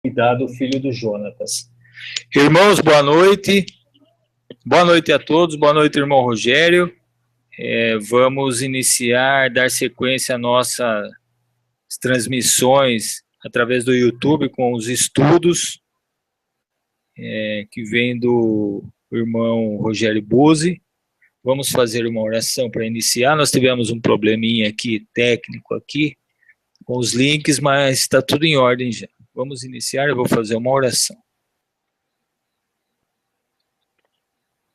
Cuidado, filho do Jonatas. Irmãos, boa noite. Boa noite a todos. Boa noite, irmão Rogério. Vamos iniciar, dar sequência às nossas transmissões através do YouTube com os estudos que vem do irmão Rogério Buzzi. Vamos fazer uma oração para iniciar. Nós tivemos um probleminha aqui, técnico aqui, com os links, mas está tudo em ordem já. Vamos iniciar, eu vou fazer uma oração.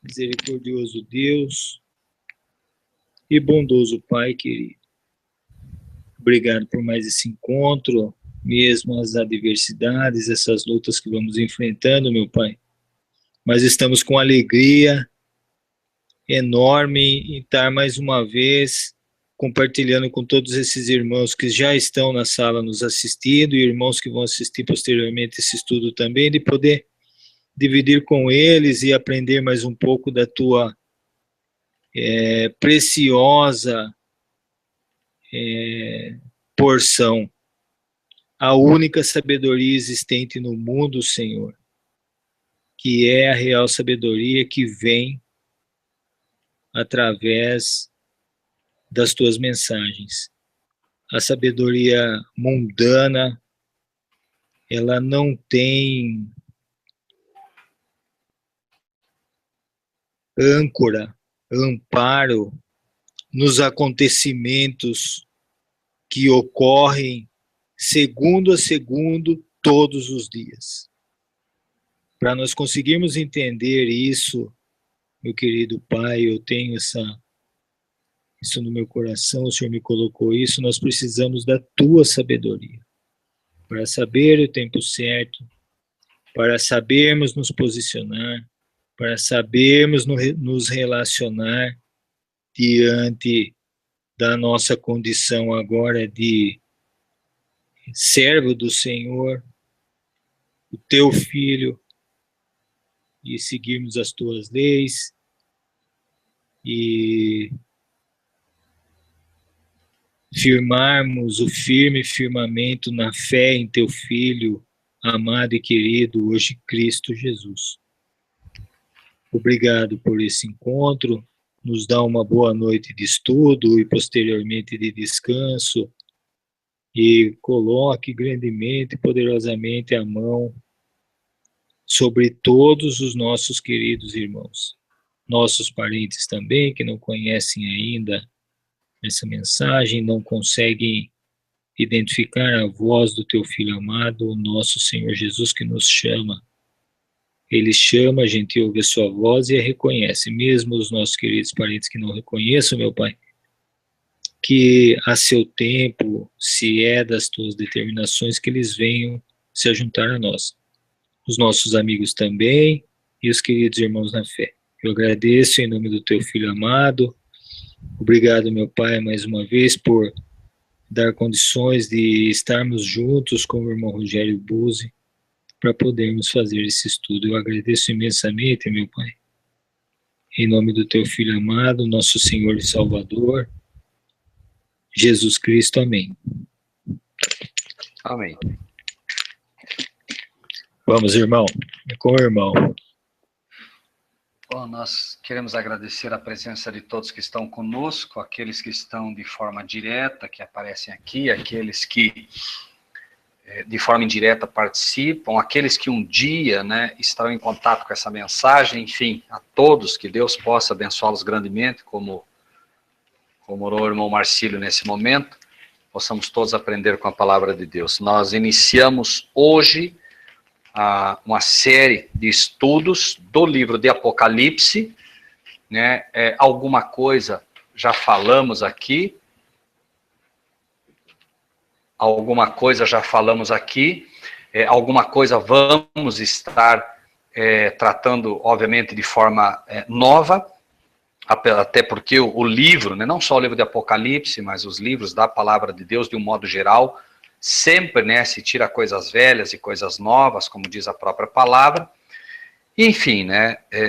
Misericordioso Deus e bondoso Pai querido, obrigado por mais esse encontro, mesmo as adversidades, essas lutas que vamos enfrentando, meu Pai. Mas estamos com alegria enorme em estar mais uma vez compartilhando com todos esses irmãos que já estão na sala nos assistindo e irmãos que vão assistir posteriormente esse estudo também, de poder dividir com eles e aprender mais um pouco da tua preciosa porção, a única sabedoria existente no mundo, Senhor, que é a real sabedoria que vem através das tuas mensagens. A sabedoria mundana, ela não tem âncora, amparo nos acontecimentos que ocorrem segundo a segundo, todos os dias. Para nós conseguirmos entender isso, meu querido Pai, eu tenho isso no meu coração, o Senhor me colocou isso, nós precisamos da tua sabedoria, para saber o tempo certo, para sabermos nos posicionar, para sabermos nos relacionar diante da nossa condição agora de servo do Senhor, o teu filho, e seguirmos as tuas leis, e firmarmos o firme firmamento na fé em teu Filho, amado e querido, hoje Cristo Jesus. Obrigado por esse encontro, nos dá uma boa noite de estudo e posteriormente de descanso, e coloque grandemente e poderosamente a mão sobre todos os nossos queridos irmãos, nossos parentes também, que não conhecem ainda essa mensagem, não conseguem identificar a voz do teu Filho amado, o nosso Senhor Jesus, que nos chama. Ele chama, a gente ouve a sua voz e a reconhece, mesmo os nossos queridos parentes que não reconheçam, meu Pai, que a seu tempo, se é das tuas determinações, que eles venham se ajuntar a nós. Os nossos amigos também e os queridos irmãos na fé. Eu agradeço em nome do teu Filho amado. Obrigado, meu Pai, mais uma vez por dar condições de estarmos juntos com o irmão Rogério Buzzi para podermos fazer esse estudo. Eu agradeço imensamente, meu Pai. Em nome do teu Filho amado, nosso Senhor e Salvador, Jesus Cristo. Amém. Amém. Vamos, irmão. É com o irmão. Bom, nós queremos agradecer a presença de todos que estão conosco, aqueles que estão de forma direta, que aparecem aqui, aqueles que de forma indireta participam, aqueles que um dia, estarão em contato com essa mensagem, enfim, a todos, que Deus possa abençoá-los grandemente, como orou o irmão Marcílio nesse momento, possamos todos aprender com a palavra de Deus. Nós iniciamos hoje uma série de estudos do livro de Apocalipse, alguma coisa já falamos aqui, alguma coisa vamos estar tratando, obviamente, de forma nova, até porque o livro, não só o livro de Apocalipse, mas os livros da palavra de Deus, de um modo geral, sempre, se tira coisas velhas e coisas novas, como diz a própria palavra. Enfim,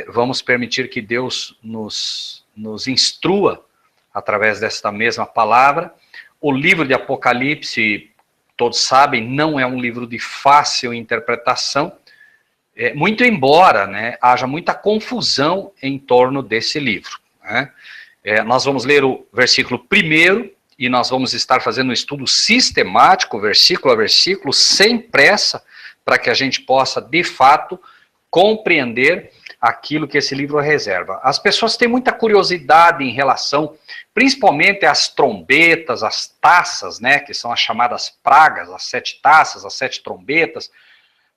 vamos permitir que Deus nos instrua através desta mesma palavra. O livro de Apocalipse todos sabem, não é um livro de fácil interpretação, muito embora, né, haja muita confusão em torno desse livro, né? Nós vamos ler o versículo 1 e nós vamos estar fazendo um estudo sistemático, versículo a versículo, sem pressa, para que a gente possa, de fato, compreender aquilo que esse livro reserva. As pessoas têm muita curiosidade em relação, principalmente às trombetas, às taças, né, que são as chamadas pragas, as 7 taças, as 7 trombetas,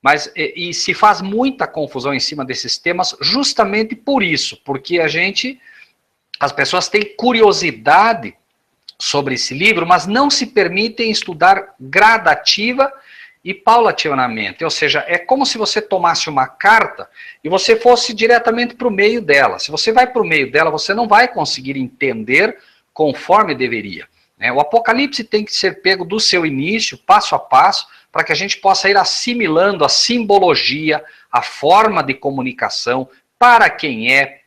mas e se faz muita confusão em cima desses temas justamente por isso, porque as pessoas têm curiosidade sobre esse livro, mas não se permitem estudar gradativa e paulatinamente. Ou seja, é como se você tomasse uma carta e você fosse diretamente para o meio dela. Se você vai para o meio dela, você não vai conseguir entender conforme deveria, né? O Apocalipse tem que ser pego do seu início, passo a passo, para que a gente possa ir assimilando a simbologia, a forma de comunicação, para quem é,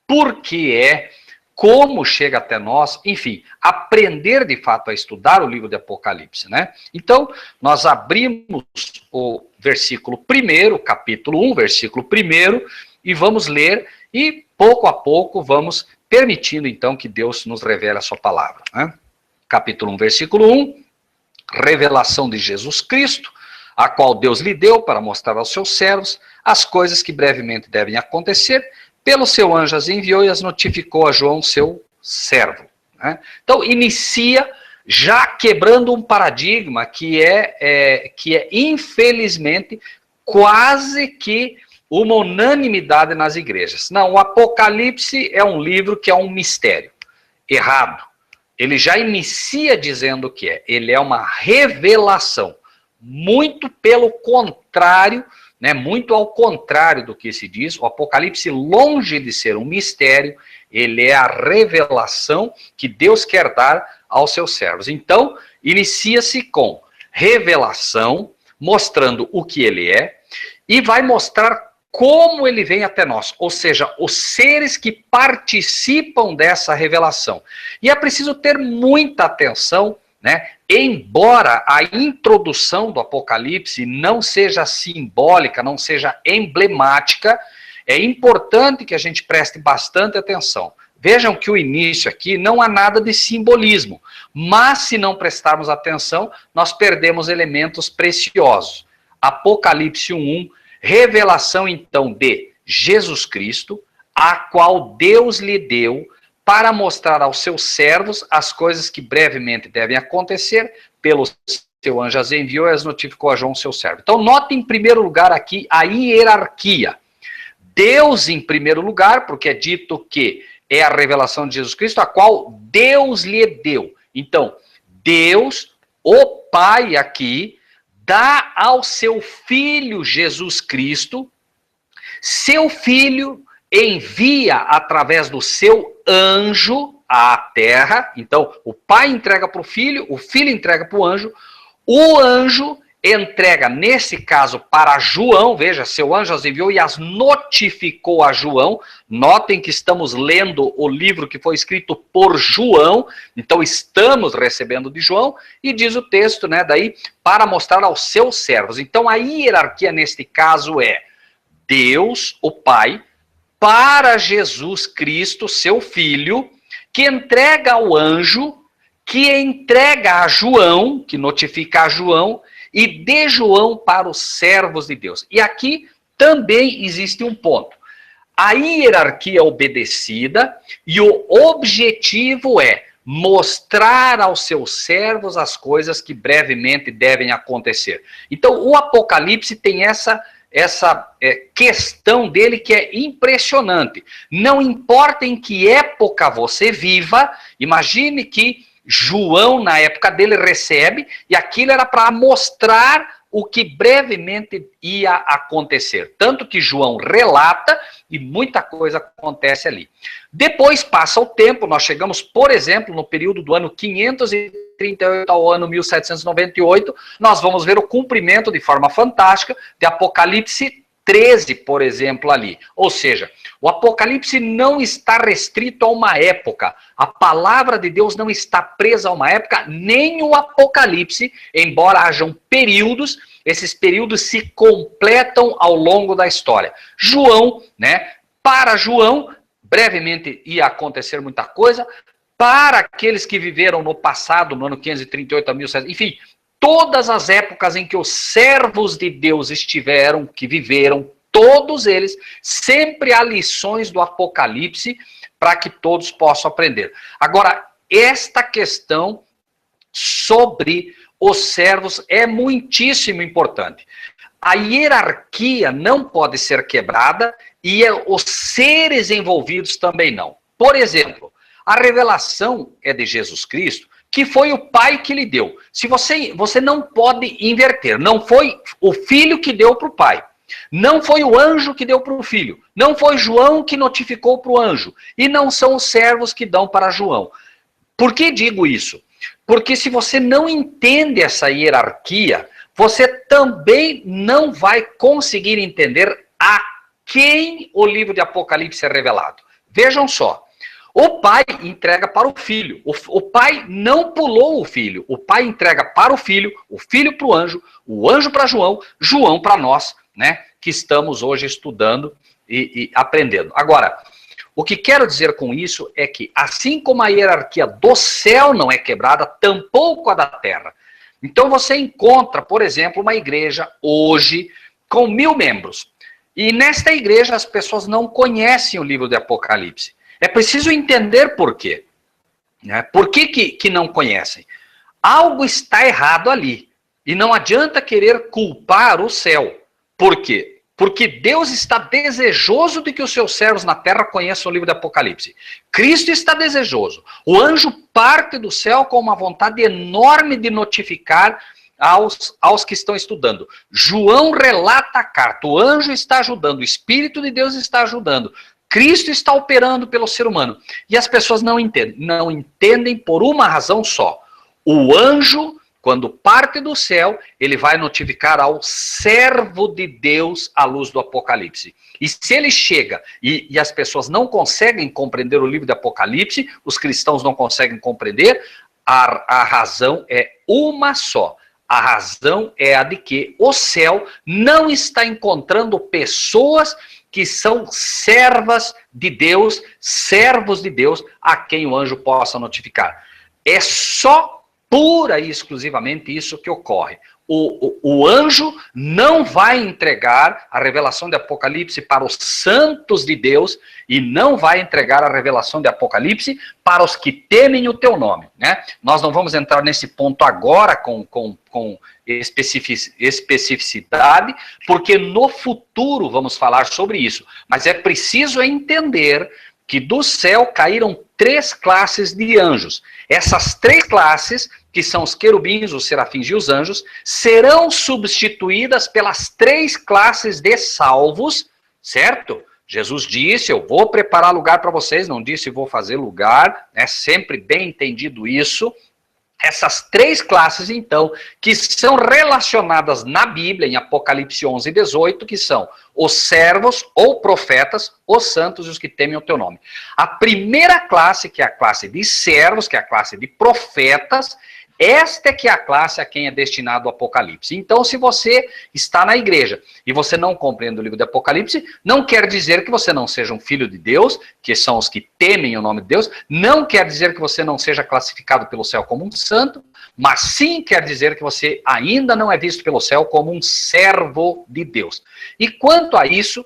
por que é, como chega até nós, enfim, aprender de fato a estudar o livro de Apocalipse, né? Então, nós abrimos o versículo 1, capítulo 1, versículo 1, e vamos ler, e pouco a pouco vamos permitindo então que Deus nos revele a sua palavra, né? Capítulo 1, versículo 1, revelação de Jesus Cristo, a qual Deus lhe deu para mostrar aos seus servos as coisas que brevemente devem acontecer. Pelo seu anjo as enviou e as notificou a João, seu servo, né? Então, inicia já quebrando um paradigma que é infelizmente, quase que uma unanimidade nas igrejas. Não, o Apocalipse é um livro que é um mistério. Errado. Ele já inicia dizendo o que é. Ele é uma revelação. Muito pelo contrário, né, muito ao contrário do que se diz, o Apocalipse, longe de ser um mistério, ele é a revelação que Deus quer dar aos seus servos. Então, inicia-se com revelação, mostrando o que ele é, e vai mostrar como ele vem até nós, ou seja, os seres que participam dessa revelação. E é preciso ter muita atenção, né? Embora a introdução do Apocalipse não seja simbólica, não seja emblemática, é importante que a gente preste bastante atenção. Vejam que o início aqui não há nada de simbolismo, mas se não prestarmos atenção, nós perdemos elementos preciosos. Apocalipse 1:1, revelação então de Jesus Cristo, a qual Deus lhe deu para mostrar aos seus servos as coisas que brevemente devem acontecer, pelo seu anjo as enviou e as notificou a João, seu servo. Então, note em primeiro lugar aqui a hierarquia. Deus em primeiro lugar, porque é dito que é a revelação de Jesus Cristo, a qual Deus lhe deu. Então, Deus, o Pai aqui, dá ao seu Filho Jesus Cristo, seu Filho envia através do seu anjo à terra. Então, o pai entrega para o filho entrega para o anjo entrega, nesse caso, para João, veja, seu anjo as enviou e as notificou a João. Notem que estamos lendo o livro que foi escrito por João, então estamos recebendo de João, e diz o texto, né, daí, para mostrar aos seus servos. Então, a hierarquia neste caso é Deus, o Pai, para Jesus Cristo, seu Filho, que entrega ao anjo, que entrega a João, que notifica a João, e de João para os servos de Deus. E aqui também existe um ponto. A hierarquia é obedecida e o objetivo é mostrar aos seus servos as coisas que brevemente devem acontecer. Então, o Apocalipse tem essa questão dele que é impressionante. Não importa em que época você viva, imagine que João, na época dele, recebe, e aquilo era para mostrar o que brevemente ia acontecer. Tanto que João relata e muita coisa acontece ali. Depois passa o tempo, nós chegamos, por exemplo, no período do ano 538 ao ano 1798, nós vamos ver o cumprimento de forma fantástica de Apocalipse 13, por exemplo, ali. Ou seja, o Apocalipse não está restrito a uma época. A palavra de Deus não está presa a uma época, nem o Apocalipse, embora hajam períodos, esses períodos se completam ao longo da história. João, né? Para João, brevemente ia acontecer muita coisa. Para aqueles que viveram no passado, no ano 538 a 1700, enfim, todas as épocas em que os servos de Deus estiveram, que viveram, todos eles, sempre há lições do Apocalipse para que todos possam aprender. Agora, esta questão sobre os servos é muitíssimo importante. A hierarquia não pode ser quebrada e os seres envolvidos também não. Por exemplo, a revelação é de Jesus Cristo, que foi o Pai que lhe deu. Se você não pode inverter. Não foi o Filho que deu para o Pai. Não foi o anjo que deu para o Filho. Não foi João que notificou para o anjo. E não são os servos que dão para João. Por que digo isso? Porque se você não entende essa hierarquia, você também não vai conseguir entender a quem o livro de Apocalipse é revelado. Vejam só. O pai entrega para o filho. O pai não pulou o filho. O pai entrega para o filho para o anjo para João, João para nós, né, que estamos hoje estudando e aprendendo. Agora, o que quero dizer com isso é que, assim como a hierarquia do céu não é quebrada, tampouco a da terra. Então você encontra, por exemplo, uma igreja hoje com 1000 membros. E nesta igreja as pessoas não conhecem o livro de Apocalipse. É preciso entender por quê. Né? Por que não conhecem? Algo está errado ali. E não adianta querer culpar o céu. Por quê? Porque Deus está desejoso de que os seus servos na terra conheçam o livro do Apocalipse. Cristo está desejoso. O anjo parte do céu com uma vontade enorme de notificar aos que estão estudando. João relata a carta. O anjo está ajudando. O Espírito de Deus está ajudando. Cristo está operando pelo ser humano. E as pessoas não entendem. Não entendem por uma razão só. O anjo, quando parte do céu, ele vai notificar ao servo de Deus a luz do Apocalipse. E se ele chega e as pessoas não conseguem compreender o livro do Apocalipse, os cristãos não conseguem compreender, a razão é uma só. A razão é a de que o céu não está encontrando pessoas que são servas de Deus, servos de Deus, a quem o anjo possa notificar. É só, pura e exclusivamente isso que ocorre. O anjo não vai entregar a revelação de Apocalipse para os santos de Deus e não vai entregar a revelação de Apocalipse para os que temem o teu nome. Né? Nós não vamos entrar nesse ponto agora com especificidade, porque no futuro vamos falar sobre isso. Mas é preciso entender que do céu caíram 3 classes de anjos. Essas 3 classes, que são os querubins, os serafins e os anjos, serão substituídas pelas 3 classes de salvos, certo? Jesus disse, eu vou preparar lugar para vocês, não disse vou fazer lugar, é sempre bem entendido isso. Essas 3 classes, então, que são relacionadas na Bíblia, em Apocalipse 11 e 18, que são os servos ou profetas, os santos e os que temem o teu nome. A primeira classe, que é a classe de servos, que é a classe de profetas, esta é que é a classe a quem é destinado o Apocalipse. Então, se você está na igreja e você não compreende o livro do Apocalipse, não quer dizer que você não seja um filho de Deus, que são os que temem o nome de Deus, não quer dizer que você não seja classificado pelo céu como um santo, mas sim quer dizer que você ainda não é visto pelo céu como um servo de Deus. E quanto a isso,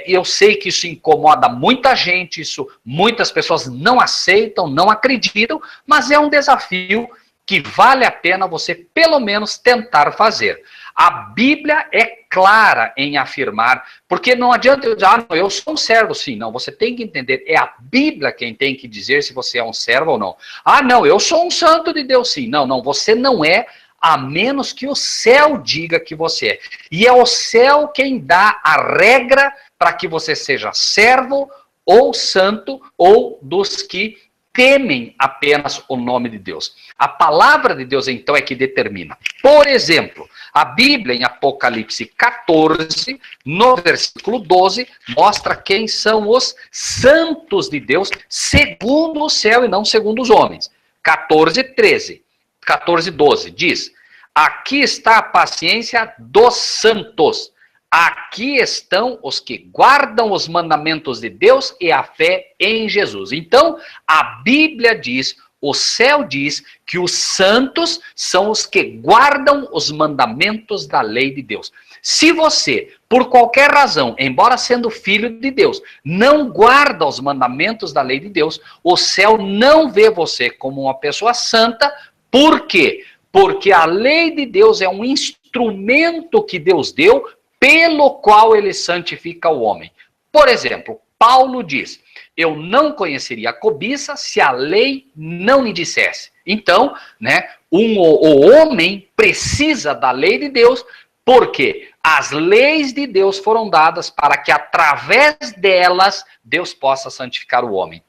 eu sei que isso incomoda muita gente, isso muitas pessoas não aceitam, não acreditam, mas é um desafio que vale a pena você, pelo menos, tentar fazer. A Bíblia é clara em afirmar, porque não adianta eu dizer, eu sou um servo, sim. Não, você tem que entender, é a Bíblia quem tem que dizer se você é um servo ou não. Não, eu sou um santo de Deus, sim. Não, você não é, a menos que o céu diga que você é. E é o céu quem dá a regra para que você seja servo ou santo ou dos que temem apenas o nome de Deus. A palavra de Deus, então, é que determina. Por exemplo, a Bíblia, em Apocalipse 14, no versículo 12, mostra quem são os santos de Deus, segundo o céu e não segundo os homens. 14:12 diz: aqui está a paciência dos santos. Aqui estão os que guardam os mandamentos de Deus e a fé em Jesus. Então, a Bíblia diz, o céu diz, que os santos são os que guardam os mandamentos da lei de Deus. Se você, por qualquer razão, embora sendo filho de Deus, não guarda os mandamentos da lei de Deus, o céu não vê você como uma pessoa santa. Por quê? Porque a lei de Deus é um instrumento que Deus deu pelo qual ele santifica o homem. Por exemplo, Paulo diz: eu não conheceria a cobiça se a lei não me dissesse. Então, né, o homem precisa da lei de Deus, porque as leis de Deus foram dadas para que através delas Deus possa santificar o homem.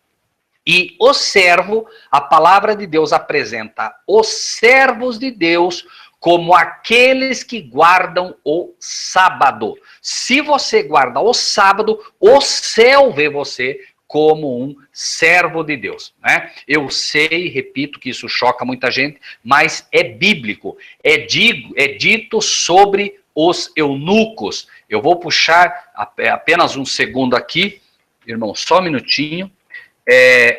E o servo, a palavra de Deus apresenta os servos de Deus como aqueles que guardam o sábado. Se você guarda o sábado, o céu vê você como um servo de Deus, né? Eu sei, repito, que isso choca muita gente, mas é bíblico. É dito sobre os eunucos. Eu vou puxar apenas um segundo aqui, irmão, só um minutinho.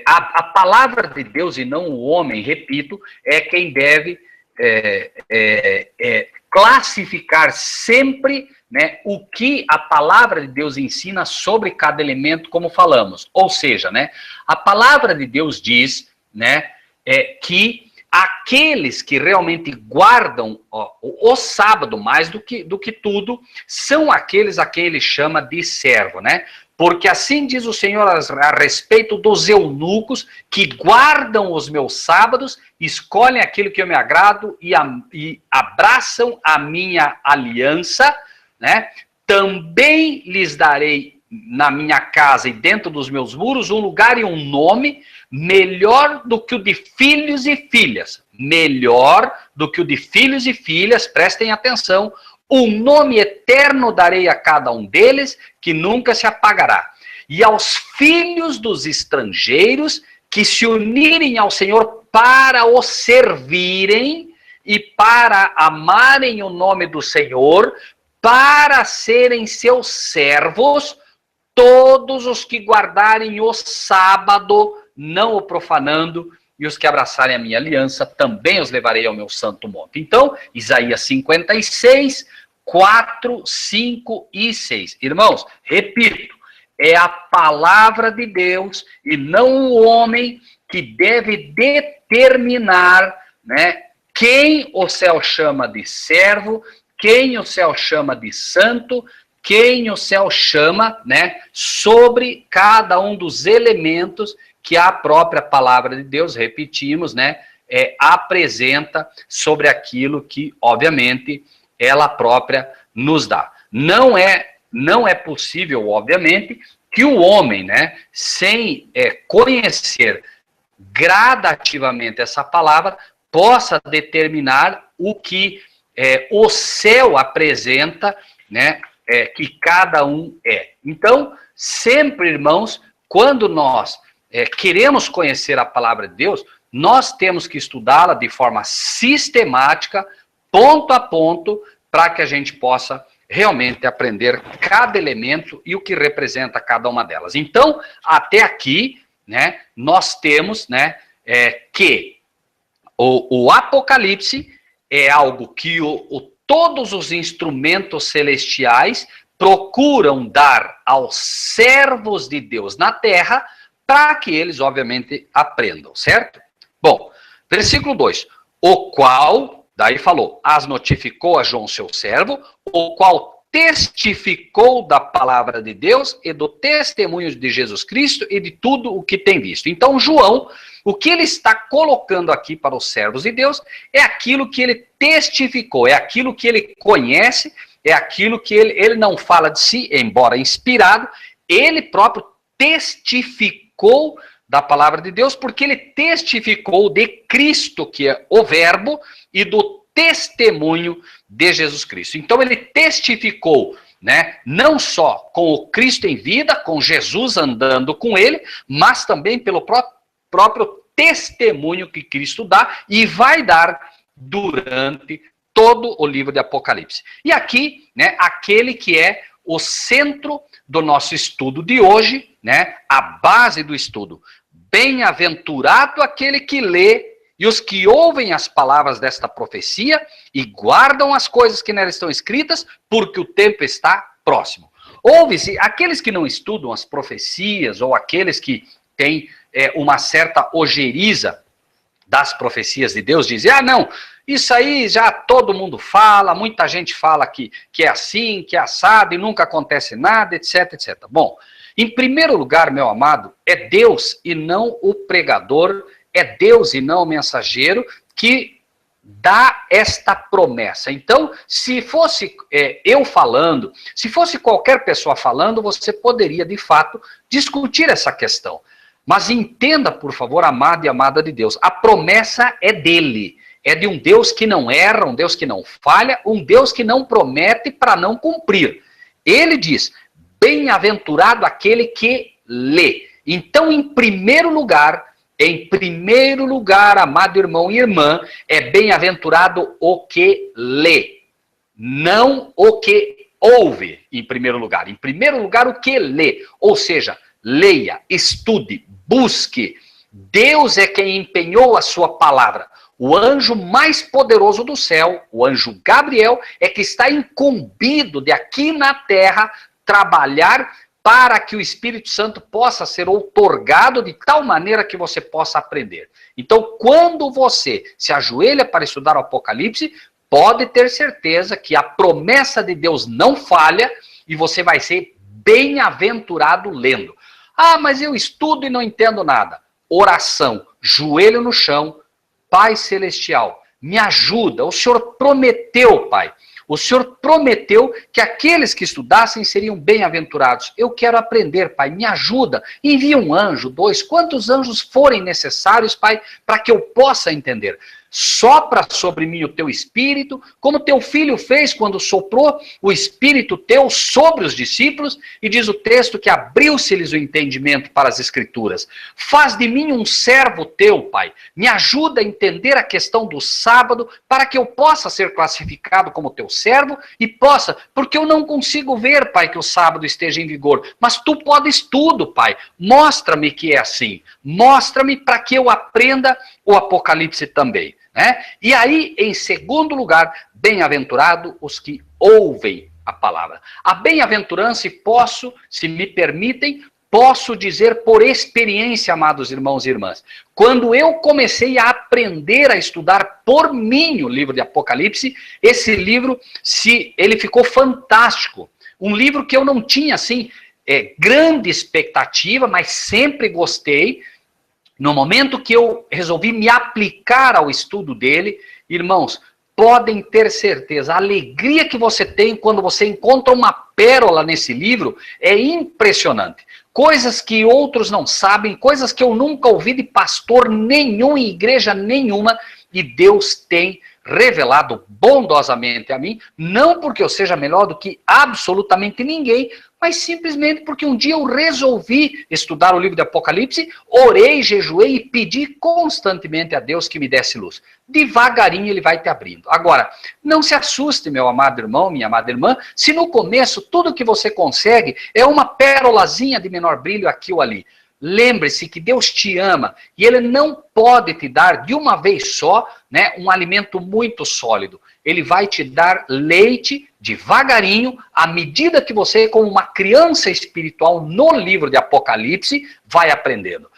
A palavra de Deus e não o homem, repito, é quem deve classificar sempre, né, o que a palavra de Deus ensina sobre cada elemento, como falamos. Ou seja, né, a palavra de Deus diz, né, que aqueles que realmente guardam o sábado mais do que tudo, são aqueles a quem ele chama de servo, né? Porque assim diz o Senhor a respeito dos eunucos que guardam os meus sábados, escolhem aquilo que eu me agrado e abraçam a minha aliança, né? Também lhes darei na minha casa e dentro dos meus muros um lugar e um nome melhor do que o de filhos e filhas. Melhor do que o de filhos e filhas, prestem atenção. Um nome eterno darei a cada um deles, que nunca se apagará. E aos filhos dos estrangeiros que se unirem ao Senhor para o servirem e para amarem o nome do Senhor, para serem seus servos, todos os que guardarem o sábado, não o profanando, e os que abraçarem a minha aliança, também os levarei ao meu santo monte. Então, Isaías 56, 4, 5 e 6. Irmãos, repito, é a palavra de Deus e não o homem que deve determinar, né, quem o céu chama de servo, quem o céu chama de santo, quem o céu chama, né, sobre cada um dos elementos que a própria palavra de Deus, repetimos, né, apresenta sobre aquilo que, obviamente, ela própria nos dá. Não é possível, obviamente, que o homem, né, sem conhecer gradativamente essa palavra, possa determinar o que o céu apresenta, né, que cada um é. Então, sempre, irmãos, quando nós queremos conhecer a palavra de Deus, nós temos que estudá-la de forma sistemática, ponto a ponto, para que a gente possa realmente aprender cada elemento e o que representa cada uma delas. Então, até aqui, né, nós temos, né, que o Apocalipse é algo que todos os instrumentos celestiais procuram dar aos servos de Deus na terra, para que eles, obviamente, aprendam, certo? Bom, versículo 2. O qual, daí falou, as notificou a João, seu servo, o qual testificou da palavra de Deus e do testemunho de Jesus Cristo e de tudo o que tem visto. Então, João, o que ele está colocando aqui para os servos de Deus é aquilo que ele testificou, é aquilo que ele conhece, é aquilo que ele não fala de si, embora inspirado, ele próprio testificou da palavra de Deus, porque ele testificou de Cristo, que é o verbo, e do testemunho de Jesus Cristo. Então ele testificou, né, não só com o Cristo em vida, com Jesus andando com ele, mas também pelo próprio testemunho que Cristo dá e vai dar durante todo o livro de Apocalipse. E aqui, né, aquele que é o centro do nosso estudo de hoje, né, a base do estudo. Bem-aventurado aquele que lê e os que ouvem as palavras desta profecia e guardam as coisas que nela estão escritas, porque o tempo está próximo. Ouve-se, aqueles que não estudam as profecias ou aqueles que têm uma certa ojeriza das profecias de Deus, dizem, ah, não, isso aí já todo mundo fala, muita gente fala que é assim, que é assado e nunca acontece nada, etc, etc. Bom, em primeiro lugar, meu amado, é Deus e não o pregador, é Deus e não o mensageiro que dá esta promessa. Então, se fosse eu falando, se fosse qualquer pessoa falando, você poderia, de fato, discutir essa questão. Mas entenda, por favor, amado e amada de Deus, a promessa é dele. É de um Deus que não erra, um Deus que não falha, um Deus que não promete para não cumprir. Ele diz, bem-aventurado aquele que lê. Então, em primeiro lugar, amado irmão e irmã, é bem-aventurado o que lê, não o que ouve, em primeiro lugar. Em primeiro lugar, o que lê, ou seja, leia, estude, busque. Deus é quem empenhou a sua palavra. O anjo mais poderoso do céu, o anjo Gabriel, é que está incumbido de aqui na terra trabalhar para que o Espírito Santo possa ser outorgado de tal maneira que você possa aprender. Então, quando você se ajoelha para estudar o Apocalipse, pode ter certeza que a promessa de Deus não falha e você vai ser bem-aventurado lendo. Ah, mas eu estudo e não entendo nada. Oração, joelho no chão, Pai Celestial, me ajuda. O Senhor prometeu, Pai. O Senhor prometeu que aqueles que estudassem seriam bem-aventurados. Eu quero aprender, Pai, me ajuda. Envia um anjo, 2, quantos anjos forem necessários, Pai, para que eu possa entender. Sopra sobre mim o teu espírito, como teu filho fez quando soprou o espírito teu sobre os discípulos, e diz o texto que abriu-se-lhes o entendimento para as escrituras. Faz de mim um servo teu, Pai. Me ajuda a entender a questão do sábado, para que eu possa ser classificado como teu servo, e possa, porque eu não consigo ver, Pai, que o sábado esteja em vigor, mas tu podes tudo, Pai. Mostra-me que é assim. Mostra-me para que eu aprenda o Apocalipse também. Né? E aí, em segundo lugar, bem-aventurado os que ouvem a palavra. A bem-aventurança, e posso, se me permitem, posso dizer por experiência, amados irmãos e irmãs. Quando eu comecei a aprender a estudar por mim o livro de Apocalipse, esse livro, ele ficou fantástico. Um livro que eu não tinha, assim, grande expectativa, mas sempre gostei. No momento que eu resolvi me aplicar ao estudo dele, irmãos, podem ter certeza, a alegria que você tem quando você encontra uma pérola nesse livro é impressionante. Coisas que outros não sabem, coisas que eu nunca ouvi de pastor nenhum, em igreja nenhuma, e Deus tem revelado bondosamente a mim, não porque eu seja melhor do que absolutamente ninguém, mas simplesmente porque um dia eu resolvi estudar o livro de Apocalipse, orei, jejuei e pedi constantemente a Deus que me desse luz. Devagarinho ele vai te abrindo. Agora, não se assuste, meu amado irmão, minha amada irmã, se no começo tudo que você consegue é uma pérolazinha de menor brilho aqui ou ali. Lembre-se que Deus te ama e Ele não pode te dar de uma vez só, né, um alimento muito sólido. Ele vai te dar leite devagarinho, à medida que você, como uma criança espiritual no livro de Apocalipse, vai aprendendo.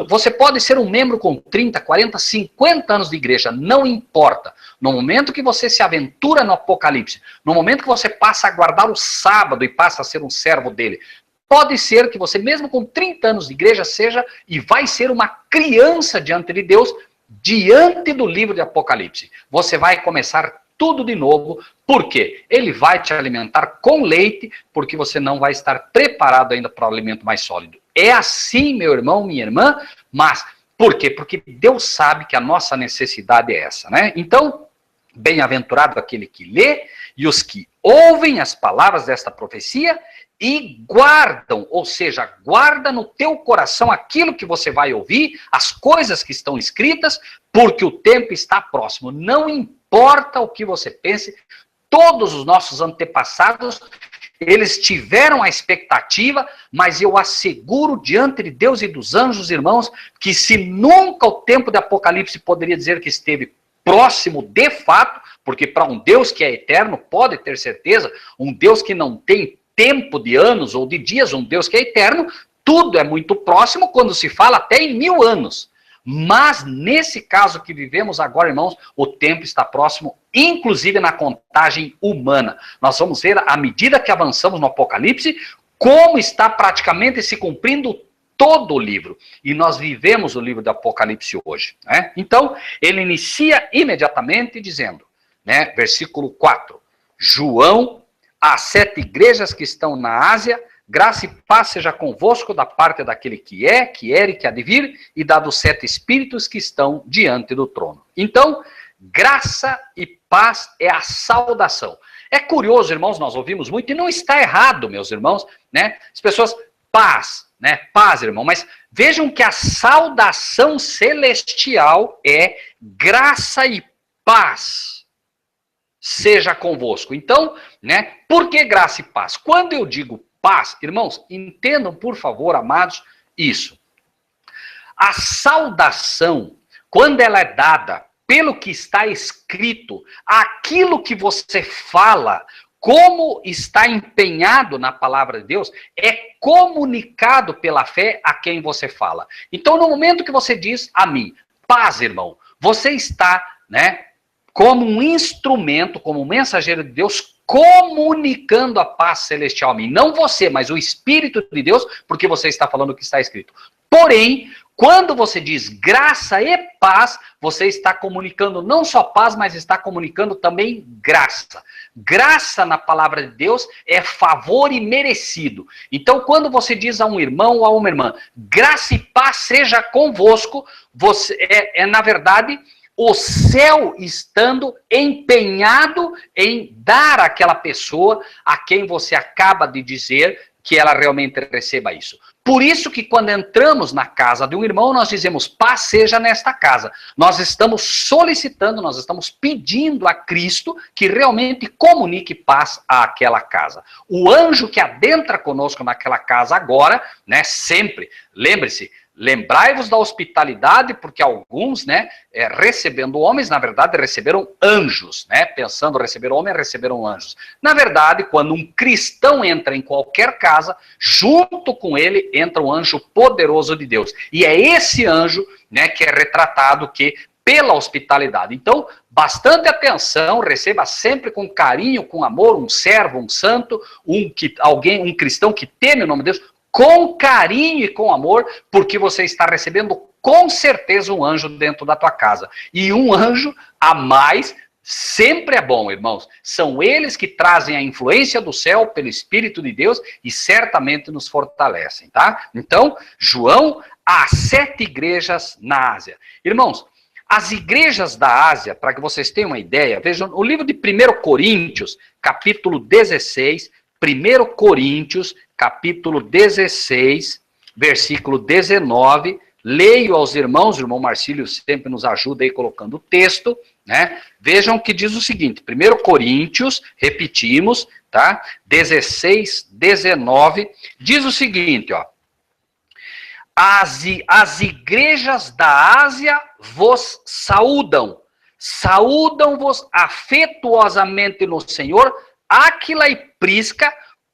Você pode ser um membro com 30, 40, 50 anos de igreja, não importa. No momento que você se aventura no Apocalipse, no momento que você passa a guardar o sábado e passa a ser um servo dele, pode ser que você, mesmo com 30 anos de igreja, seja e vai ser uma criança diante de Deus, diante do livro de Apocalipse. Você vai começar tudo de novo. Por quê? Ele vai te alimentar com leite, porque você não vai estar preparado ainda para o alimento mais sólido. É assim, meu irmão, minha irmã, mas por quê? Porque Deus sabe que a nossa necessidade é essa, né? Então, bem-aventurado aquele que lê e os que ouvem as palavras desta profecia e guardam, ou seja, guarda no teu coração aquilo que você vai ouvir, as coisas que estão escritas, porque o tempo está próximo. Não importa o que você pense, todos os nossos antepassados, eles tiveram a expectativa, mas eu asseguro diante de Deus e dos anjos, irmãos, que se nunca o tempo de Apocalipse poderia dizer que esteve próximo de fato, porque para um Deus que é eterno, pode ter certeza, um Deus que não tem tempo de anos ou de dias, um Deus que é eterno, tudo é muito próximo quando se fala até em 1000 anos. Mas nesse caso que vivemos agora, irmãos, o tempo está próximo, inclusive na contagem humana. Nós vamos ver, à medida que avançamos no Apocalipse, como está praticamente se cumprindo todo o livro. E nós vivemos o livro do Apocalipse hoje, né? Então, ele inicia imediatamente dizendo, né, versículo 4, João, às 7 igrejas que estão na Ásia, graça e paz seja convosco da parte daquele que era e que há de vir, e da dos 7 espíritos que estão diante do trono. Então, graça e paz é a saudação. É curioso, irmãos, nós ouvimos muito, e não está errado, meus irmãos, né? As pessoas, paz, né? Paz, irmão, mas vejam que a saudação celestial é graça e paz seja convosco. Então, né, por que graça e paz? Quando eu digo paz, irmãos, entendam, por favor, amados, isso. A saudação, quando ela é dada pelo que está escrito, aquilo que você fala, como está empenhado na palavra de Deus, é comunicado pela fé a quem você fala. Então, no momento que você diz a mim, paz, irmão, você está, né, como um instrumento, como um mensageiro de Deus, comunicando a paz celestial a mim. Não você, mas o Espírito de Deus, porque você está falando o que está escrito. Porém, quando você diz graça e paz, você está comunicando não só paz, mas está comunicando também graça. Graça na palavra de Deus é favor imerecido. Então, quando você diz a um irmão ou a uma irmã, graça e paz seja convosco, você na verdade, o céu estando empenhado em dar àquela pessoa a quem você acaba de dizer que ela realmente receba isso. Por isso que quando entramos na casa de um irmão, nós dizemos, paz seja nesta casa. Nós estamos solicitando, nós estamos pedindo a Cristo que realmente comunique paz àquela casa. O anjo que adentra conosco naquela casa agora, né, sempre, lembre-se, lembrai-vos da hospitalidade, porque alguns, né, recebendo homens, na verdade, receberam anjos, né? Pensando receber homem, receberam anjos. Na verdade, quando um cristão entra em qualquer casa, junto com ele entra um anjo poderoso de Deus. E é esse anjo, né, que é retratado que pela hospitalidade. Então, bastante atenção, receba sempre com carinho, com amor, um servo, um santo, um cristão que teme o nome de Deus, com carinho e com amor, porque você está recebendo com certeza um anjo dentro da tua casa. E um anjo a mais sempre é bom, irmãos. São eles que trazem a influência do céu pelo Espírito de Deus e certamente nos fortalecem, tá? Então, João, às 7 igrejas na Ásia. Irmãos, as igrejas da Ásia, para que vocês tenham uma ideia, vejam o livro de 1 Coríntios, capítulo 16, 1 Coríntios, capítulo 16, versículo 19, leio aos irmãos, o irmão Marcílio sempre nos ajuda aí colocando o texto, né? Vejam que diz o seguinte, 1 Coríntios, repetimos, tá? 16, 19, diz o seguinte, ó. As igrejas da Ásia vos saúdam, saúdam-vos afetuosamente no Senhor, Áquila e Prisca,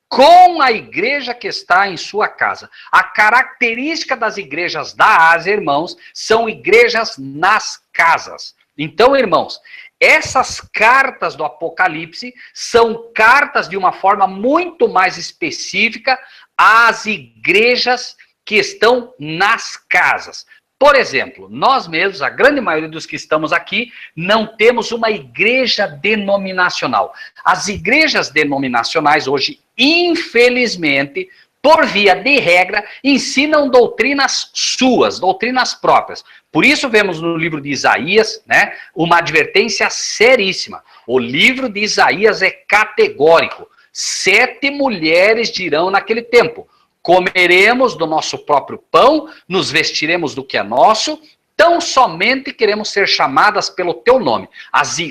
com a igreja que está em sua casa. A característica das igrejas da Ásia, irmãos, são igrejas nas casas. Então, irmãos, essas cartas do Apocalipse são cartas de uma forma muito mais específica às igrejas que estão nas casas. Por exemplo, nós mesmos, a grande maioria dos que estamos aqui, não temos uma igreja denominacional. As igrejas denominacionais hoje, infelizmente, por via de regra, ensinam doutrinas suas, doutrinas próprias. Por isso vemos no livro de Isaías, né, uma advertência seríssima. O livro de Isaías é categórico. 7 mulheres dirão naquele tempo: comeremos do nosso próprio pão, nos vestiremos do que é nosso, tão somente queremos ser chamadas pelo teu nome.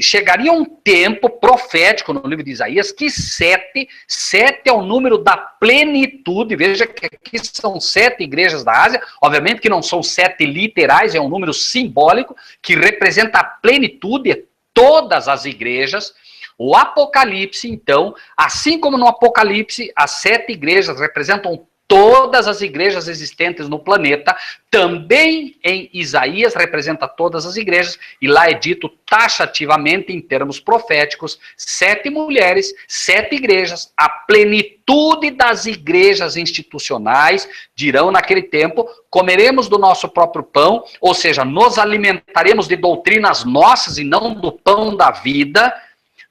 Chegaria um tempo profético no livro de Isaías que 7 é o número da plenitude. Veja que aqui são 7 igrejas da Ásia, obviamente que não são 7 literais, é um número simbólico que representa a plenitude, todas as igrejas. O Apocalipse, então, assim como no Apocalipse, as 7 igrejas representam todas as igrejas existentes no planeta, também em Isaías representa todas as igrejas, e lá é dito taxativamente, em termos proféticos, 7 mulheres, 7 igrejas, a plenitude das igrejas institucionais dirão naquele tempo: comeremos do nosso próprio pão, ou seja, nos alimentaremos de doutrinas nossas e não do pão da vida,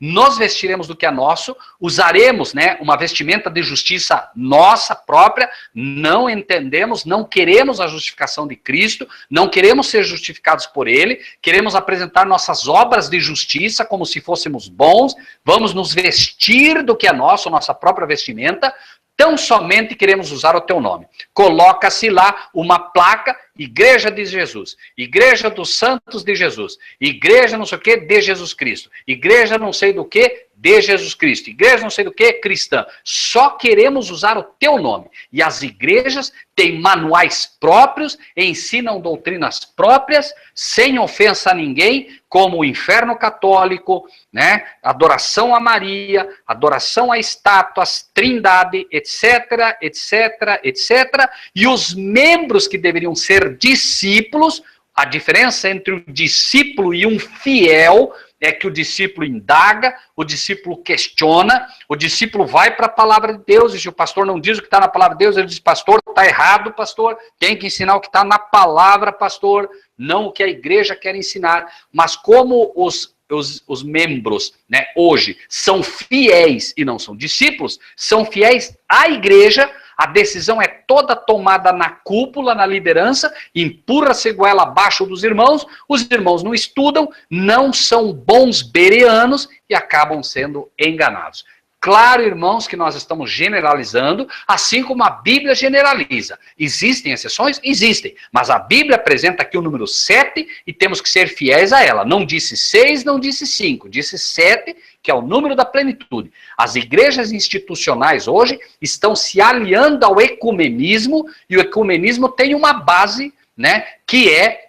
nos vestiremos do que é nosso, usaremos, né, uma vestimenta de justiça nossa própria, não entendemos, não queremos a justificação de Cristo, não queremos ser justificados por Ele, queremos apresentar nossas obras de justiça como se fôssemos bons, vamos nos vestir do que é nosso, nossa própria vestimenta, tão somente queremos usar o teu nome. Coloca-se lá uma placa: Igreja de Jesus, Igreja dos Santos de Jesus, Igreja não sei o que de Jesus Cristo, Igreja não sei do que de Jesus Cristo, Igreja não sei do que cristã. Só queremos usar o teu nome. E as igrejas têm manuais próprios, ensinam doutrinas próprias, sem ofensa a ninguém, como o inferno católico, né? Adoração a Maria, adoração a estátuas, trindade, etc, etc, etc. E os membros que deveriam ser discípulos, a diferença entre o discípulo e um fiel é que o discípulo indaga, o discípulo questiona, o discípulo vai para a palavra de Deus, e se o pastor não diz o que está na palavra de Deus, ele diz: pastor, está errado, pastor, tem que ensinar o que está na palavra, pastor, não o que a igreja quer ensinar. Mas como os membros, né, hoje são fiéis e não são discípulos, são fiéis à igreja, a decisão é toda tomada na cúpula, na liderança, empurra-se goela abaixo dos irmãos, os irmãos não estudam, não são bons bereanos e acabam sendo enganados. Claro, irmãos, que nós estamos generalizando, assim como a Bíblia generaliza. Existem exceções? Existem. Mas a Bíblia apresenta aqui o número 7 e temos que ser fiéis a ela. Não disse 6, não disse 5, disse 7, que é o número da plenitude. As igrejas institucionais hoje estão se aliando ao ecumenismo, e o ecumenismo tem uma base, né, que é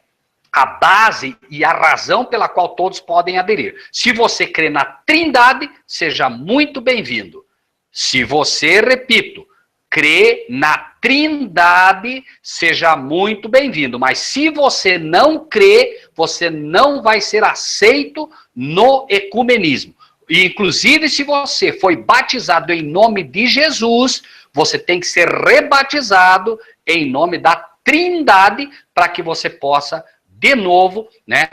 a base e a razão pela qual todos podem aderir. Se você crê na Trindade, seja muito bem-vindo. Se você, repito, crê na Trindade, seja muito bem-vindo. Mas se você não crê, você não vai ser aceito no ecumenismo. E, inclusive, se você foi batizado em nome de Jesus, você tem que ser rebatizado em nome da Trindade para que você possa, de novo, né,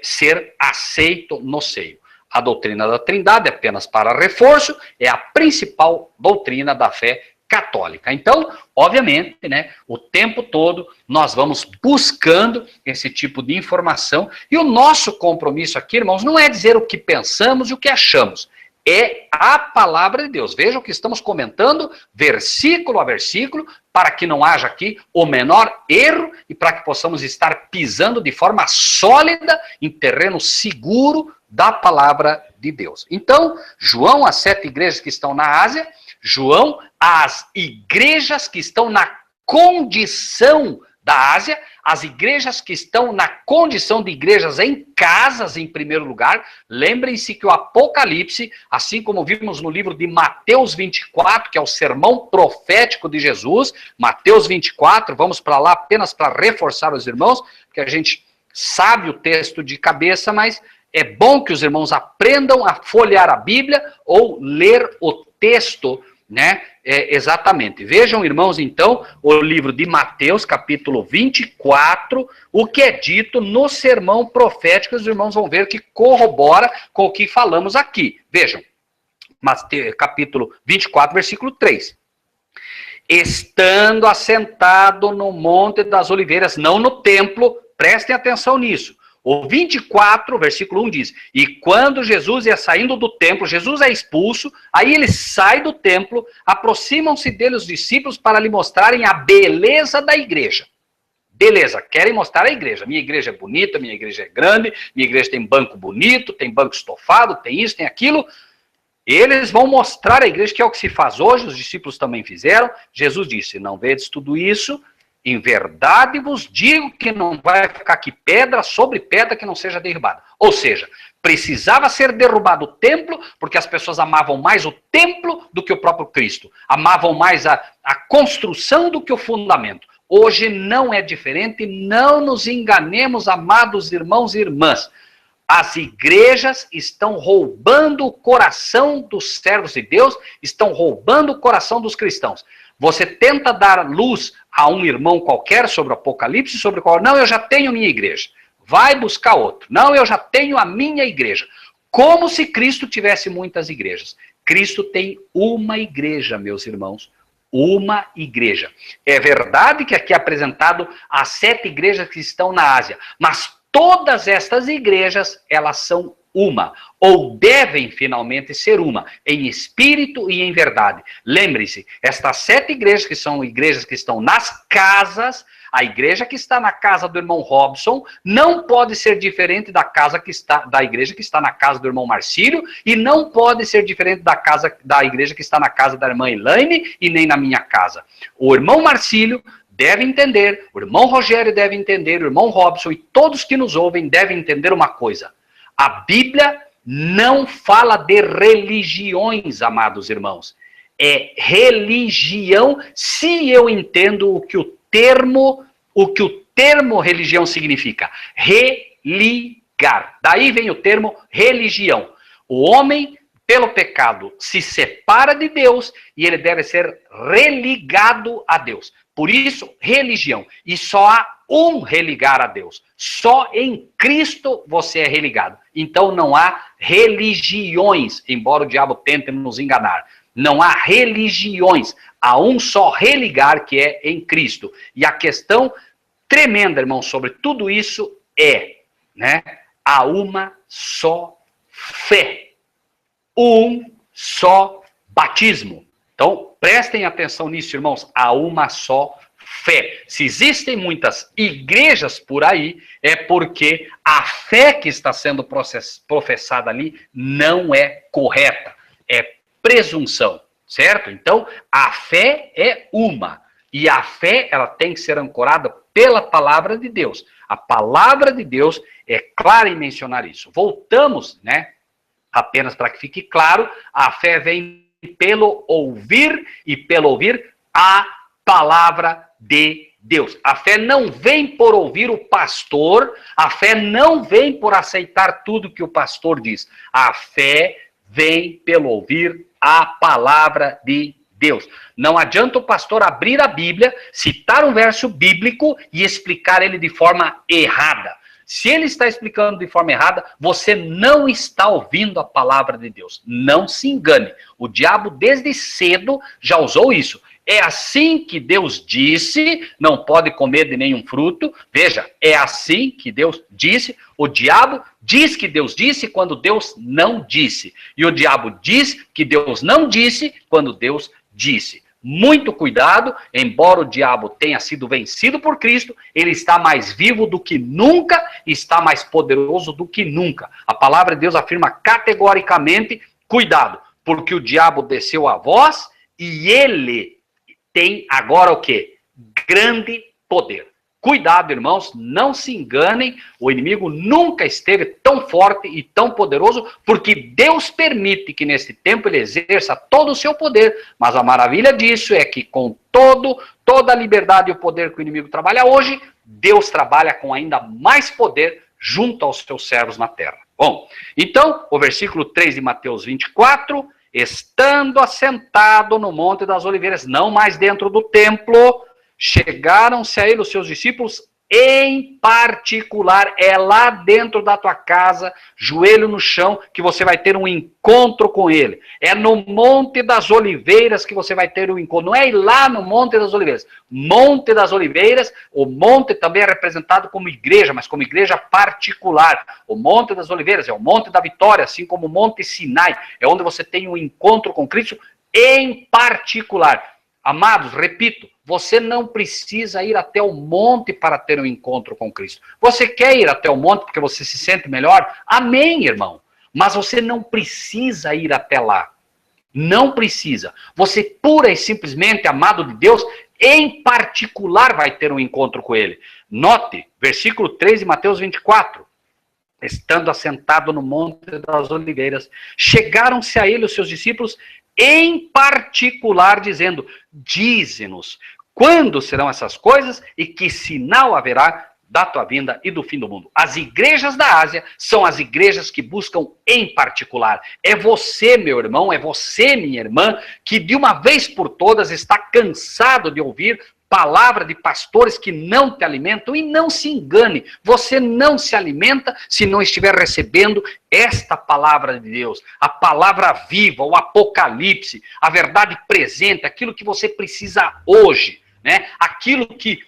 ser aceito no seio. A doutrina da Trindade, apenas para reforço, é a principal doutrina da fé católica. Então, obviamente, né, o tempo todo nós vamos buscando esse tipo de informação, e o nosso compromisso aqui, irmãos, não é dizer o que pensamos e o que achamos, é a palavra de Deus. Vejam que estamos comentando versículo a versículo, para que não haja aqui o menor erro e para que possamos estar pisando de forma sólida em terreno seguro da palavra de Deus. Então, João, as 7 igrejas que estão na Ásia, João, as igrejas que estão na condição da Ásia, as igrejas que estão na condição de igrejas em casas, em primeiro lugar. Lembrem-se que o Apocalipse, assim como vimos no livro de Mateus 24, que é o sermão profético de Jesus, Mateus 24, vamos para lá apenas para reforçar os irmãos, porque a gente sabe o texto de cabeça, mas é bom que os irmãos aprendam a folhear a Bíblia ou ler o texto, né? Exatamente. Vejam, irmãos, então, o livro de Mateus, capítulo 24, o que é dito no sermão profético, os irmãos vão ver que corrobora com o que falamos aqui. Vejam, Mateus, capítulo 24, versículo 3. Estando assentado no Monte das Oliveiras, não no templo, prestem atenção nisso. O 24, versículo 1 diz, e quando Jesus ia saindo do templo, Jesus é expulso, aí ele sai do templo, aproximam-se dele os discípulos para lhe mostrarem a beleza da igreja. Beleza, querem mostrar a igreja. Minha igreja é bonita, minha igreja é grande, minha igreja tem banco bonito, tem banco estofado, tem isso, tem aquilo. Eles vão mostrar a igreja, que é o que se faz hoje, os discípulos também fizeram. Jesus disse, não vedes tudo isso? Em verdade vos digo que não vai ficar aqui pedra sobre pedra que não seja derrubada. Ou seja, precisava ser derrubado o templo, porque as pessoas amavam mais o templo do que o próprio Cristo. Amavam mais a construção do que o fundamento. Hoje não é diferente, não nos enganemos, amados irmãos e irmãs. As igrejas estão roubando o coração dos servos de Deus, estão roubando o coração dos cristãos. Você tenta dar luz a um irmão qualquer sobre o Apocalipse, sobre o qual, não, eu já tenho minha igreja. Vai buscar outro. Não, eu já tenho a minha igreja. Como se Cristo tivesse muitas igrejas. Cristo tem uma igreja, meus irmãos. Uma igreja. É verdade que aqui é apresentado as 7 igrejas que estão na Ásia, mas todas estas igrejas, elas são uma, ou devem finalmente ser uma, em espírito e em verdade. Lembre-se, estas 7 igrejas, que são igrejas que estão nas casas, a igreja que está na casa do irmão Robson não pode ser diferente da igreja que está na casa do irmão Marcílio, e não pode ser diferente da igreja que está na casa da irmã Elaine e nem na minha casa. O irmão Marcílio deve entender, o irmão Rogério deve entender, o irmão Robson e todos que nos ouvem devem entender uma coisa. A Bíblia não fala de religiões, amados irmãos. É religião, se eu entendo o que o termo religião significa. Religar. Daí vem o termo religião. O homem, pelo pecado, se separa de Deus e ele deve ser religado a Deus. Por isso, religião. E só há um religar a Deus. Só em Cristo você é religado. Então não há religiões, embora o diabo tente nos enganar. Não há religiões. Há um só religar, que é em Cristo. E a questão tremenda, irmão, sobre tudo isso é, né? Há uma só fé. Um só batismo. Então, prestem atenção nisso, irmãos. Há uma só fé. Se existem muitas igrejas por aí, é porque a fé que está sendo professada ali não é correta. É presunção, certo? Então, a fé é uma. E a fé, ela tem que ser ancorada pela palavra de Deus. A palavra de Deus é clara em mencionar isso. Voltamos, né? Apenas para que fique claro, a fé vem pelo ouvir e pelo ouvir a palavra de Deus. A fé não vem por ouvir o pastor, a fé não vem por aceitar tudo que o pastor diz. A fé vem pelo ouvir a palavra de Deus. Não adianta o pastor abrir a Bíblia, citar um verso bíblico e explicar ele de forma errada. Se ele está explicando de forma errada, você não está ouvindo a palavra de Deus. Não se engane. O diabo desde cedo já usou isso. É assim que Deus disse, não pode comer de nenhum fruto. Veja, é assim que Deus disse. O diabo diz que Deus disse quando Deus não disse. E o diabo diz que Deus não disse quando Deus disse. Muito cuidado, embora o diabo tenha sido vencido por Cristo, ele está mais vivo do que nunca, está mais poderoso do que nunca. A palavra de Deus afirma categoricamente, cuidado, porque o diabo desceu a vós e ele tem agora o quê? Grande poder. Cuidado, irmãos, não se enganem, o inimigo nunca esteve tão forte e tão poderoso, porque Deus permite que nesse tempo ele exerça todo o seu poder, mas a maravilha disso é que com toda a liberdade e o poder que o inimigo trabalha hoje, Deus trabalha com ainda mais poder junto aos seus servos na terra. Bom, então, o versículo 3 de Mateus 24, estando assentado no Monte das Oliveiras, não mais dentro do templo, chegaram-se a ele os seus discípulos em particular. É lá dentro da tua casa, joelho no chão, que você vai ter um encontro com ele. É no Monte das Oliveiras que você vai ter um encontro. Não é ir lá no Monte das Oliveiras. Monte das Oliveiras, o monte também é representado como igreja, mas como igreja particular. O Monte das Oliveiras é o Monte da Vitória, assim como o Monte Sinai. É onde você tem um encontro com Cristo em particular. Amados, repito, você não precisa ir até o monte para ter um encontro com Cristo. Você quer ir até o monte porque você se sente melhor? Amém, irmão. Mas você não precisa ir até lá. Não precisa. Você pura e simplesmente, amado de Deus, em particular vai ter um encontro com ele. Note, versículo 3 de Mateus 24. Estando assentado no Monte das Oliveiras, chegaram-se a ele os seus discípulos em particular, dizendo: dize-nos, quando serão essas coisas e que sinal haverá da tua vinda e do fim do mundo? As igrejas da Ásia são as igrejas que buscam em particular. É você, meu irmão, é você, minha irmã, que de uma vez por todas está cansado de ouvir palavra de pastores que não te alimentam. E não se engane, você não se alimenta se não estiver recebendo esta palavra de Deus, a palavra viva, o Apocalipse, a verdade presente, aquilo que você precisa hoje, né? Aquilo que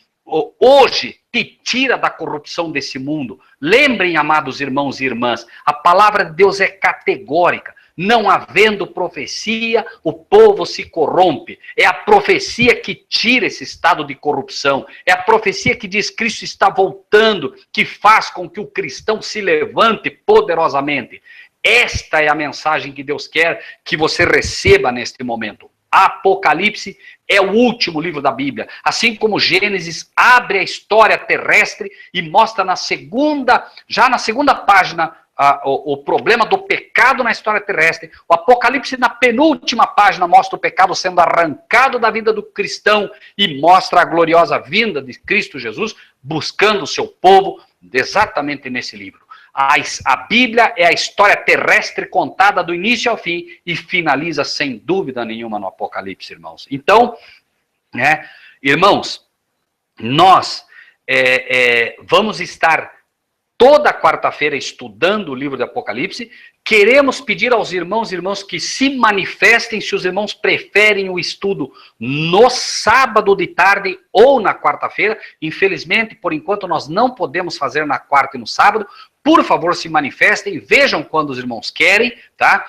hoje te tira da corrupção desse mundo. Lembrem, amados irmãos e irmãs, a palavra de Deus é categórica. Não havendo profecia, o povo se corrompe. É a profecia que tira esse estado de corrupção. É a profecia que diz que Cristo está voltando, que faz com que o cristão se levante poderosamente. Esta é a mensagem que Deus quer que você receba neste momento. Apocalipse é o último livro da Bíblia. Assim como Gênesis abre a história terrestre e mostra já na segunda página, o problema do pecado na história terrestre. O Apocalipse, na penúltima página, mostra o pecado sendo arrancado da vida do cristão e mostra a gloriosa vinda de Cristo Jesus buscando o seu povo, exatamente nesse livro. A Bíblia é a história terrestre contada do início ao fim e finaliza sem dúvida nenhuma no Apocalipse, irmãos. Então, né, irmãos, nós vamos estar toda quarta-feira estudando o livro do Apocalipse. Queremos pedir aos irmãos e irmãs que se manifestem se os irmãos preferem o estudo no sábado de tarde ou na quarta-feira. Infelizmente, por enquanto, nós não podemos fazer na quarta e no sábado. Por favor, se manifestem, vejam quando os irmãos querem, tá?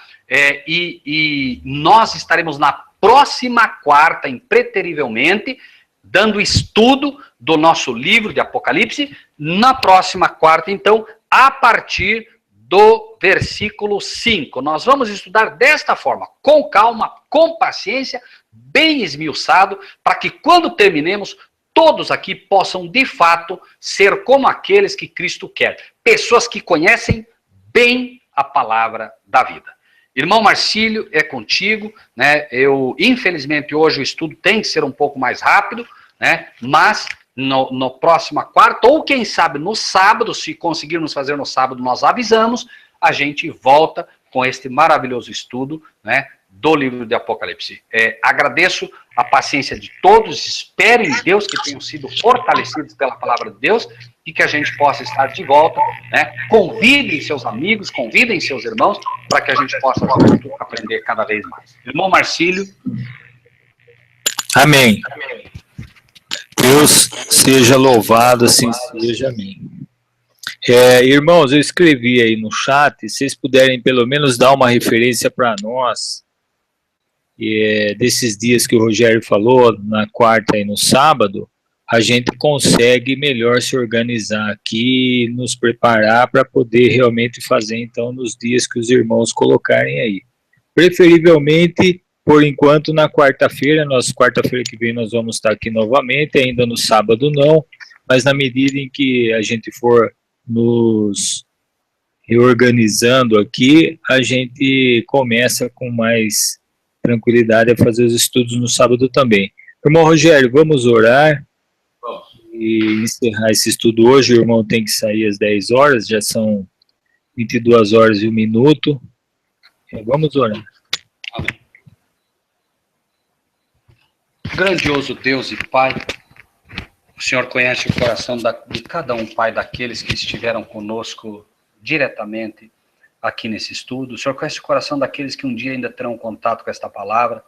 E nós estaremos na próxima quarta, impreterivelmente, dando estudo do nosso livro de Apocalipse, na próxima quarta, então, a partir do versículo 5. Nós vamos estudar desta forma, com calma, com paciência, bem esmiuçado, para que quando terminemos, todos aqui possam, de fato, ser como aqueles que Cristo quer. Pessoas que conhecem bem a palavra da vida. Irmão Marcílio, é contigo, né? Infelizmente, hoje o estudo tem que ser um pouco mais rápido, né? Mas no próxima quarta, ou quem sabe no sábado, se conseguirmos fazer no sábado, nós avisamos, a gente volta com este maravilhoso estudo, né, do livro de Apocalipse. Agradeço a paciência de todos, espero em Deus que tenham sido fortalecidos pela palavra de Deus e que a gente possa estar de volta, né? Convidem seus amigos, convidem seus irmãos, para que a gente possa junto aprender cada vez mais. Irmão Marcílio. Amém. Deus seja louvado, assim seja, amém. Irmãos, eu escrevi aí no chat, se vocês puderem pelo menos dar uma referência para nós, desses dias que o Rogério falou, na quarta e no sábado, a gente consegue melhor se organizar aqui, nos preparar para poder realmente fazer, então, nos dias que os irmãos colocarem aí. Preferivelmente, por enquanto, na quarta-feira, quarta-feira que vem nós vamos estar aqui novamente, ainda no sábado não, mas na medida em que a gente for nos reorganizando aqui, a gente começa com mais tranquilidade a fazer os estudos no sábado também. Irmão Rogério, vamos orar e encerrar esse estudo hoje. O irmão tem que sair às 10 horas, já são 22 horas e 1 minuto. Vamos orar. Amém. Grandioso Deus e Pai, o Senhor conhece o coração de cada um, Pai, daqueles que estiveram conosco diretamente aqui nesse estudo. O Senhor conhece o coração daqueles que um dia ainda terão contato com esta palavra.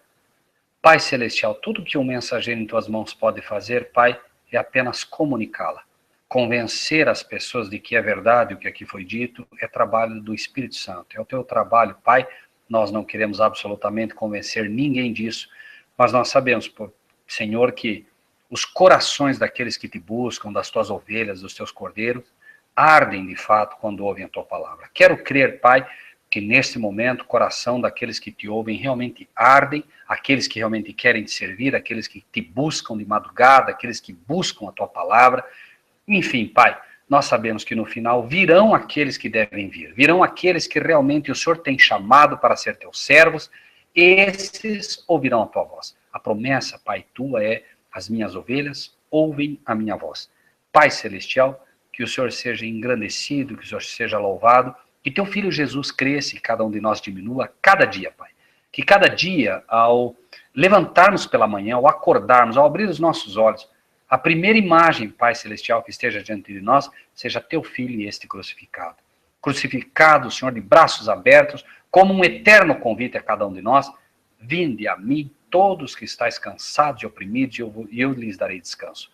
Pai Celestial, tudo que um mensageiro em Tuas mãos pode fazer, Pai, é apenas comunicá-la. Convencer as pessoas de que é verdade o que aqui foi dito é trabalho do Espírito Santo. É o Teu trabalho, Pai. Nós não queremos absolutamente convencer ninguém disso, mas nós sabemos, Senhor, que os corações daqueles que Te buscam, das Tuas ovelhas, dos Teus cordeiros, ardem de fato quando ouvem a Tua palavra. Quero crer, Pai, que neste momento o coração daqueles que Te ouvem realmente ardem, aqueles que realmente querem Te servir, aqueles que Te buscam de madrugada, aqueles que buscam a Tua palavra. Enfim, Pai, nós sabemos que no final virão aqueles que devem vir, virão aqueles que realmente o Senhor tem chamado para ser Teus servos, esses ouvirão a Tua voz. A promessa, Pai, Tua é: as minhas ovelhas ouvem a minha voz. Pai Celestial, que o Senhor seja engrandecido, que o Senhor seja louvado, que Teu Filho Jesus cresça e cada um de nós diminua cada dia, Pai. Que cada dia, ao levantarmos pela manhã, ao acordarmos, ao abrir os nossos olhos, a primeira imagem, Pai Celestial, que esteja diante de nós, seja Teu Filho e este crucificado. Crucificado, Senhor, de braços abertos, como um eterno convite a cada um de nós: vinde a mim, todos que estáis cansados e oprimidos, e eu lhes darei descanso.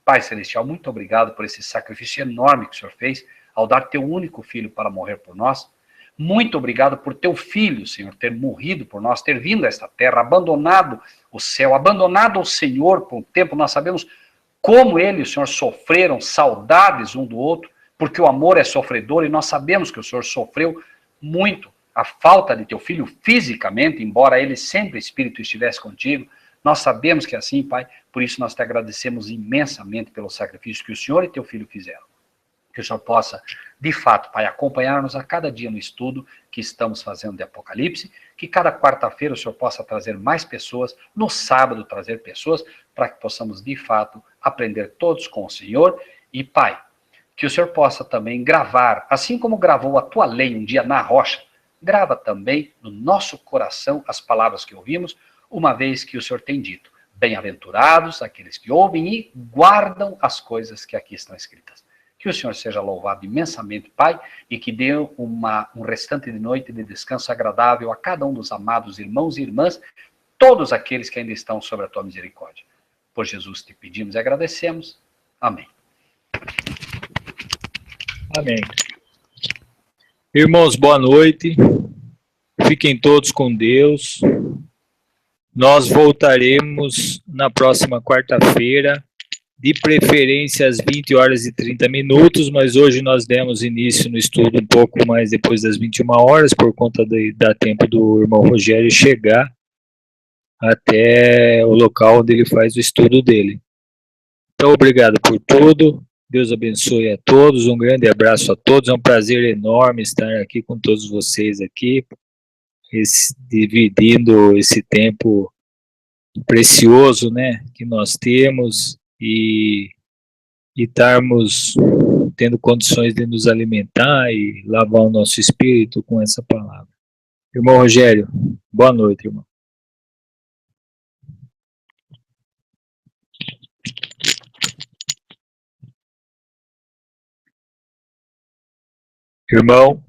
Pai Celestial, muito obrigado por esse sacrifício enorme que o Senhor fez ao dar Teu único Filho para morrer por nós. Muito obrigado por Teu Filho, Senhor, ter morrido por nós, ter vindo a esta terra, abandonado o céu, abandonado o Senhor por um tempo. Nós sabemos como Ele e o Senhor sofreram saudades um do outro, porque o amor é sofredor, e nós sabemos que o Senhor sofreu muito a falta de Teu Filho fisicamente, embora Ele sempre, Espírito, estivesse contigo. Nós sabemos que é assim, Pai, por isso nós Te agradecemos imensamente pelo sacrifício que o Senhor e Teu Filho fizeram. Que o Senhor possa, de fato, Pai, acompanhar-nos a cada dia no estudo que estamos fazendo de Apocalipse, que cada quarta-feira o Senhor possa trazer mais pessoas, no sábado trazer pessoas, para que possamos, de fato, aprender todos com o Senhor. E, Pai, que o Senhor possa também gravar, assim como gravou a Tua lei um dia na rocha, grava também no nosso coração as palavras que ouvimos, uma vez que o Senhor tem dito: bem-aventurados aqueles que ouvem e guardam as coisas que aqui estão escritas. Que o Senhor seja louvado imensamente, Pai, e que dê um restante de noite de descanso agradável a cada um dos amados irmãos e irmãs, todos aqueles que ainda estão sob a Tua misericórdia. Por Jesus Te pedimos e agradecemos. Amém. Amém. Irmãos, boa noite. Fiquem todos com Deus. Nós voltaremos na próxima quarta-feira, de preferência às 20 horas e 30 minutos, mas hoje nós demos início no estudo um pouco mais depois das 21 horas, por conta da tempo do irmão Rogério chegar até o local onde ele faz o estudo dele. Então, obrigado por tudo. Deus abençoe a todos. Um grande abraço a todos. É um prazer enorme estar aqui com todos vocês aqui, dividindo esse tempo precioso, né, que nós temos, e estarmos tendo condições de nos alimentar e lavar o nosso espírito com essa palavra. Irmão Rogério, boa noite, irmão. Irmão.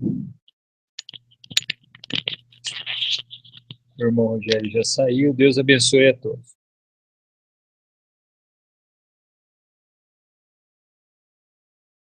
O irmão Rogério já saiu. Deus abençoe a todos.